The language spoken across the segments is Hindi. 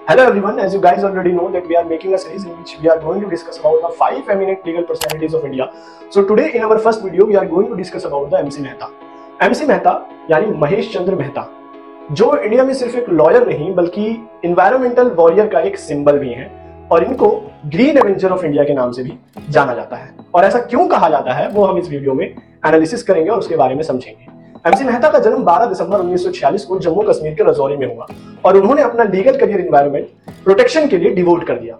Hello everyone, as you guys already know that we are making a series in which we are going to discuss about the 5 eminent legal personalities of India. So today in our first video we are going to discuss about the MC Mehta. MC Mehta यानी महेश चंद्र मेहता, जो इंडिया में सिर्फ एक लॉयर नहीं बल्कि इन्वायरमेंटल वॉरियर का एक सिंबल भी है और इनको ग्रीन एवेंजर ऑफ इंडिया के नाम से भी जाना जाता है। और ऐसा क्यों कहा जाता है वो हम इस वीडियो में एनालिसिस करेंगे और उसके बारे में समझेंगे। एमसी मेहता का जन्म 12 दिसंबर 1946 को जम्मू कश्मीर के रजौरी में हुआ और उन्होंने अपना लीगल करियर एनवायरनमेंट प्रोटेक्शन के लिए डिवोट कर दिया।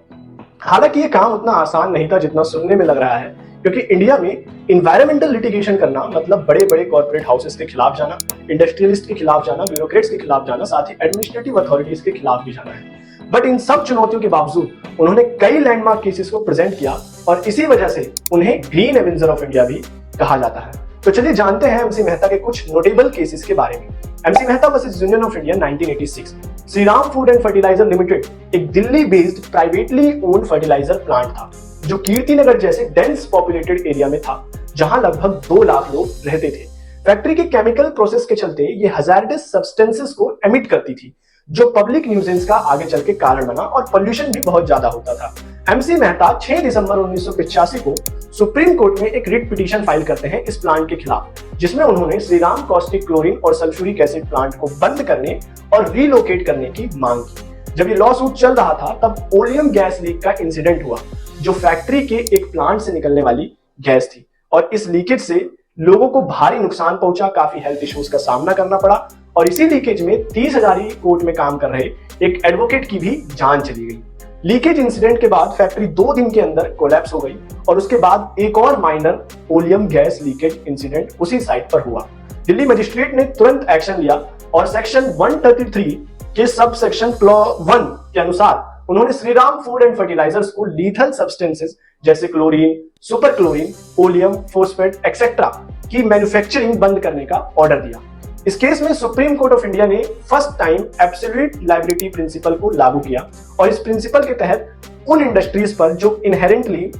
हालांकि ये काम उतना आसान नहीं था जितना सुनने में लग रहा है, क्योंकि इंडिया में इन्वायरमेंटल लिटिगेशन करना मतलब बड़े बड़े कॉर्पोरेट हाउसेस के खिलाफ जाना, इंडस्ट्रियलिस्ट के खिलाफ जाना, ब्यूरोक्रेट्स के खिलाफ जाना, साथ ही एडमिनिस्ट्रेटिव अथॉरिटीज के खिलाफ भी जाना है। बट इन सब चुनौतियों के बावजूद उन्होंने कई लैंडमार्क केसेस को प्रेजेंट किया और इसी वजह से उन्हें ग्रीन एवेंजर ऑफ इंडिया भी कहा जाता है। तो चलिए जानते हैं एमसी मेहता के कुछ नोटेबल केसेस के बारे में। M C Mehta versus union of India 1986। Shriram food and fertilizer limited एक Delhi based privately owned fertilizer plant था जो कीर्तिनगर जैसे डेंस पॉपुलेटेड एरिया में था, जहां लगभग 2 लाख लोग रहते थे। फैक्ट्री के केमिकल प्रोसेस के चलते ये हैजार्डस सब्सटेंसेस को एमिट करती थी, जो पब्लिक न्यूजेंस का आगे चल के कारण बना और पोल्यूशन भी बहुत ज्यादा होता था। एमसी मेहता 6 दिसंबर 1985 को सुप्रीम कोर्ट में एक रिट पिटीशन फाइल करते हैं इस प्लांट के खिलाफ, जिसमें उन्होंने श्रीराम कॉस्टिक क्लोरीन और सल्फ्यूरिक एसिड प्लांट को बंद करने और रीलोकेट करने की मांग की। जब ये लॉ सूट चल रहा था तब ओलियम गैस लीक का इंसिडेंट हुआ, जो फैक्ट्री के एक प्लांट से निकलने वाली गैस थी और इस लीकेज से लोगों को भारी नुकसान पहुंचा, काफी हेल्थ इश्यूज का सामना करना पड़ा और इसी लीकेज में 30 हजारी कोर्ट में काम कर रहे एक एडवोकेट की भी जान चली गई। लीकेज इंसिडेंट के बाद फैक्ट्री 2 दिन के अंदर कोलैप्स हो गई और उसके बाद एक और minor oleum gas leakage incident उसी साइट पर हुआ। दिल्ली मजिस्ट्रेट ने तुरंत एक्शन लिया और सेक्शन 133 के सब सेक्शन क्लॉज 1 के अनुसार उन्होंने श्रीराम फूड एंड फर्टिलाइजर्स को लीथल सब्सटेंसेस जैसे chlorine, super chlorine, oleum, phosphate etcetera की मैन्युफैक्चरिंग बंद करने का ऑर्डर दिया। इस केस में सुप्रीम कोर्ट ऑफ इंडिया ने first time absolute liability principle को लागू किया और इस प्रिंसिपल के तहत उन इंडस्ट्रीज पर जो इनहेरेंटली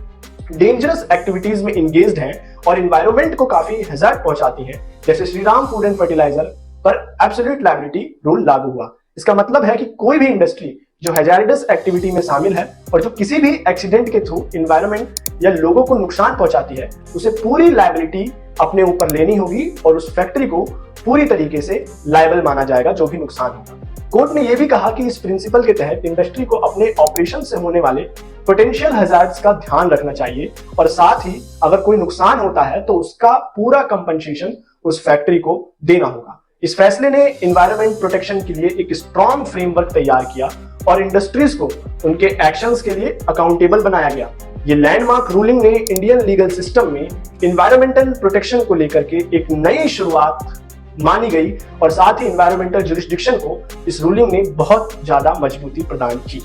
डेंजरस एक्टिविटीज में इंगेज्ड हैं और एनवायरनमेंट को काफी हैजार्ड पहुंचाती हैं, जैसे श्रीराम फूड एंड फर्टिलाइजर पर एब्सोल्यूट लायबिलिटी रूल लागू हुआ। इसका मतलब है कि कोई भी इंडस्ट्री जो हैजार्डस एक्टिविटी में शामिल है और जो किसी भी एक्सीडेंट के थ्रू एनवायरनमेंट या लोगों को नुकसान पहुंचाती है, उसे पूरी लायबिलिटी अपने ऊपर लेनी होगी और उस फैक्ट्री को पूरी तरीके से लायबल माना जाएगा जो भी नुकसान होगा। कोर्ट ने यह भी कहा कि इस प्रिंसिपल के तहत इंडस्ट्री को अपने ऑपरेशन से होने वाले पोटेंशियल हैजार्ड्स का ध्यान रखना चाहिए और साथ ही अगर कोई नुकसान होता है तो उसका पूरा कंपनसेशन उस फैक्ट्री को देना होगा। इस फैसले ने एनवायरनमेंट प्रोटेक्शन के लिए एक स्ट्रॉन्ग फ्रेमवर्क तैयार किया और इंडस्ट्रीज को उनके एक्शंस के लिए अकाउंटेबल बनाया गया। ये लैंडमार्क रूलिंग ने इंडियन लीगल सिस्टम में एनवायरमेंटल प्रोटेक्शन को लेकर के एक नई शुरुआत मानी गई और साथ ही एनवायरमेंटल जुरिस्डिक्शन को इस रूलिंग ने बहुत ज्यादा मजबूती प्रदान की।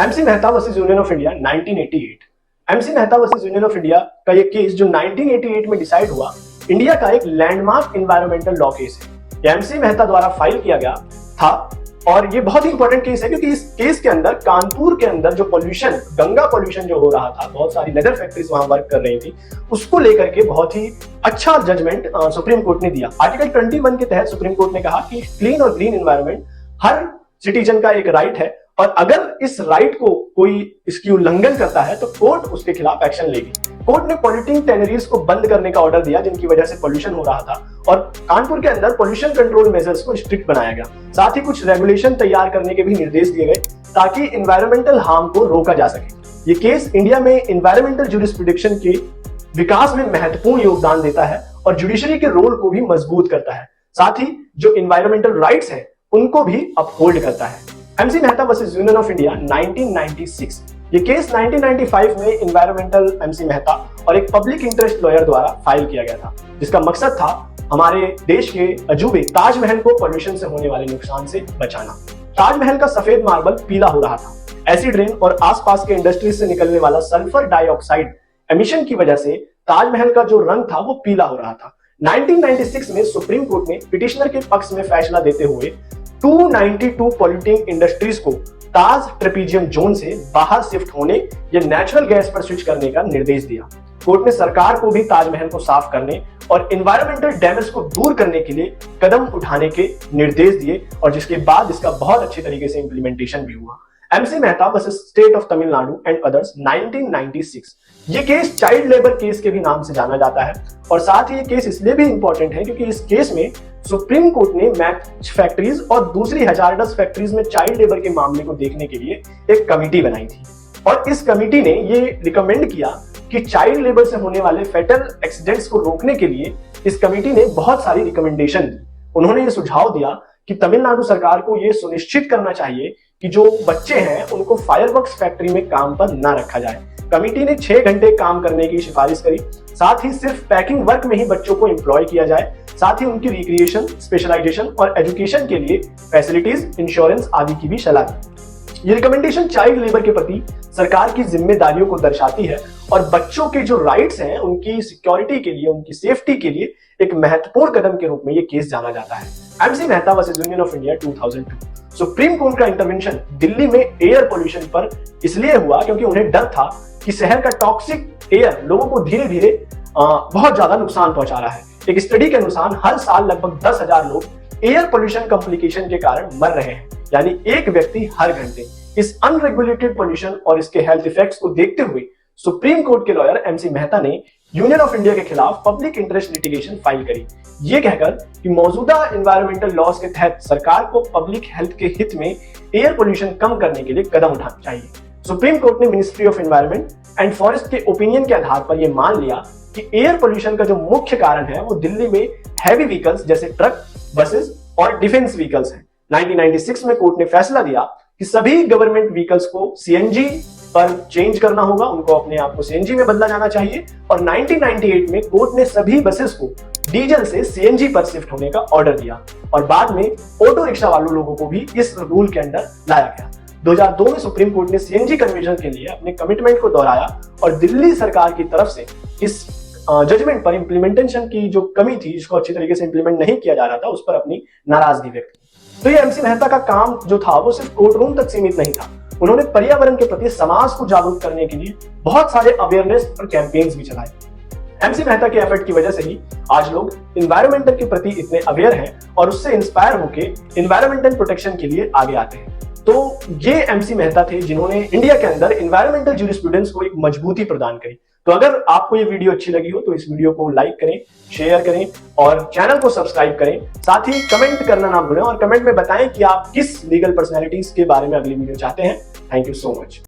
MC Mehta versus union of India 1988। MC Mehta versus union of India का ये केस जो 1988 में डिसाइड हुआ, इंडिया का एक लैंडमार्क एनवायरमेंटल लॉ केस है। ये एमसी मेहता द्वारा फाइल किया गया था और ये बहुत ही इंपॉर्टेंट केस है क्योंकि इस केस के अंदर कानपुर के अंदर जो पोल्यूशन, गंगा पोल्यूशन जो हो रहा था, बहुत सारी लेदर फैक्ट्रीज वहां वर्क कर रही थी, उसको लेकर के बहुत ही अच्छा जजमेंट सुप्रीम कोर्ट ने दिया। आर्टिकल 21 के तहत सुप्रीम कोर्ट ने कहा कि क्लीन और ग्रीन एनवायरनमेंट हर सिटीजन का एक राइट है और अगर इस राइट को कोई इसकी उल्लंघन करता है तो कोर्ट उसके खिलाफ एक्शन लेगी। कोर्ट ने पॉल्यूटिंग टैनरीज को बंद करने का ऑर्डर दिया जिनकी वजह से पोल्यूशन हो रहा था और कानपुर के अंदर पोल्यूशन कंट्रोल मेजर्स को स्ट्रिक्ट बनाया गया। साथ ही कुछ रेगुलेशन तैयार करने के भी निर्देश दिए गए ताकि एनवायरमेंटल हार्म को रोका जा सके। ये केस इंडिया में एनवायरमेंटल ज्यूरिस्प्रूडेंशन के विकास में महत्वपूर्ण योगदान देता है और जुडिशरी के रोल को भी मजबूत करता है, साथ ही जो एनवायरमेंटल राइट्स हैं उनको भी अपहोल्ड करता है। MC Mehta versus union of India 1996। ये केस 1995 में एनवायरमेंटल एमसी मेहता और एक पब्लिक इंटरेस्ट लॉयर द्वारा फाइल किया गया था, जिसका मकसद था हमारे देश के अजूबे ताजमहल को पोल्यूशन से होने वाले नुकसान से बचाना। ताजमहल का सफेद मार्बल पीला हो रहा था। एसिड रेन और आसपास के इंडस्ट्रीज से निकलने वाला सल्फर डाइऑक्साइड एमिशन की वजह से ताजमहल का जो रंग था वो पीला हो रहा था। 1996 में सुप्रीम कोर्ट ने पिटिशनर के पक्ष में फैसला देते हुए 292 पॉल्यूटिंग इंडस्ट्रीज को ताज ट्रेपीजियम जोन से बाहर शिफ्ट होने या नेचुरल गैस पर स्विच करने का निर्देश दिया। कोर्ट ने सरकार को भी ताजमहल को साफ करने और एनवायरमेंटल डैमेज को दूर करने के लिए कदम उठाने के निर्देश दिए और जिसके बाद इसका बहुत अच्छे तरीके से इंप्लीमेंटेशन भी हुआ। MC Mehta versus state of Tamil Nadu and others 1996। ये केस चाइल्ड लेबर केस के भी नाम से जाना जाता है और साथ ही ये केस इसलिए भी इंपॉर्टेंट है क्योंकि इस केस में सुप्रीम कोर्ट ने मैच फैक्ट्रीज और दूसरी हजारडस फैक्ट्रीज में चाइल्ड लेबर के मामले को देखने के लिए एक कमिटी बनाई थी और इस कमिटी ने ये रिकमेंड किया कि चाइल्ड लेबर से होने वाले फेटल एक्सीडेंट्स को रोकने के लिए इस कमिटी ने बहुत सारी रिकमेंडेशन दी। उन्होंने ये सुझाव दिया कि तमिलनाडु सरकार को यह सुनिश्चित करना चाहिए कि जो बच्चे हैं उनको फायरवर्क्स फैक्ट्री में काम पर ना रखा जाए। कमिटी ने 6 घंटे काम करने की सिफारिश करी, साथ ही सिर्फ पैकिंग वर्क में ही बच्चों को एम्प्लॉय किया जाए, साथ ही उनकी रिक्रिएशन, स्पेशलाइजेशन और एजुकेशन के लिए फैसिलिटीज, इंश्योरेंस आदि की भी सलाह दी। ये रिकमेंडेशन चाइल्ड लेबर के प्रति सरकार की जिम्मेदारियों को दर्शाती है और बच्चों के जो राइट्स हैं उनकी सिक्योरिटी के लिए, उनकी सेफ्टी के लिए एक महत्वपूर्ण कदम के रूप में ये केस जाना जाता है। MC Mehta versus union of India 2002। Supreme court का इंटरवेंशन दिल्ली में एयर पोल्यूशन पर इसलिए हुआ क्योंकि उन्हें डर था कि शहर का टॉक्सिक एयर लोगों को धीरे धीरे बहुत ज्यादा नुकसान पहुंचा रहा है। एक स्टडी के अनुसार हर साल लगभग 10,000 लोग एयर पोल्यूशन कॉम्प्लिकेशन के कारण मर रहे हैं, यानी एक व्यक्ति हर घंटे। इस अनरेगुलेटेड पोल्यूशन और इसके हेल्थ इफेक्ट्स को देखते हुए सुप्रीम कोर्ट के लॉयर एमसी मेहता ने यूनियन ऑफ इंडिया के खिलाफ पब्लिक इंटरेस्ट लिटिगेशन फाइल करी, ये कहकर कि मौजूदा एनवायरमेंटल लॉज के तहत सरकार को पब्लिक हेल्थ के हित में एयर पोल्यूशन कम करने के लिए कदम उठाना चाहिए। सुप्रीम कोर्ट ने ministry of environment and forest के ओपिनियन के आधार पर यह मान लिया कि एयर पोल्यूशन का जो मुख्य कारण है वो दिल्ली में हैवी व्हीकल्स जैसे ट्रक, बसेस और डिफेंस व्हीकल्स हैं। 1996 में कोर्ट ने फैसला दिया कि सभी गवर्नमेंट व्हीकल्स को सीएनजी पर चेंज करना होगा, उनको अपने आप को सीएनजी में बदला जाना चाहिए और 1998 में कोर्ट ने सभी बसेस को डीजल से सीएनजी पर शिफ्ट होने का ऑर्डर दिया और बाद में ऑटो रिक्शा वालों लोगों को भी इस रूल के अंदर लाया गया। 2002 में सुप्रीम कोर्ट ने सीएनजी कन्वर्जन के लिए अपने कमिटमेंट को दोहराया और दिल्ली सरकार की तरफ से इस जजमेंट पर इंप्लीमेंटेशन की जो कमी थी, जिसको अच्छी तरीके से इंप्लीमेंट नहीं किया जा रहा था, उस पर अपनी नाराजगी व्यक्त की। तो ये एमसी मेहता का काम जो था वो सिर्फ कोर्ट रूम तक सीमित नहीं था। उन्होंने पर्यावरण के प्रति समाज को जागरूक करने के लिए बहुत सारे अवेयरनेस और कैंपेन्स भी चलाए। एमसी मेहता के एफर्ट की वजह से ही आज लोग एनवायरमेंटल के प्रति इतने अवेयर हैं और उससे इंस्पायर होकर एनवायरमेंटल प्रोटेक्शन के लिए आगे आते हैं। तो ये एमसी मेहता थे जिन्होंने इंडिया के अंदर एनवायरमेंटल ज्यूरिस्प्रूडेंस को एक मजबूती प्रदान करी। तो अगर आपको ये वीडियो अच्छी लगी हो तो इस वीडियो को लाइक करें, शेयर करें और चैनल को सब्सक्राइब करें। साथ ही कमेंट करना ना भूलें और कमेंट में बताएं कि आप किस लीगल पर्सनैलिटीज के बारे में अगली वीडियो चाहते हैं। Thank you so much.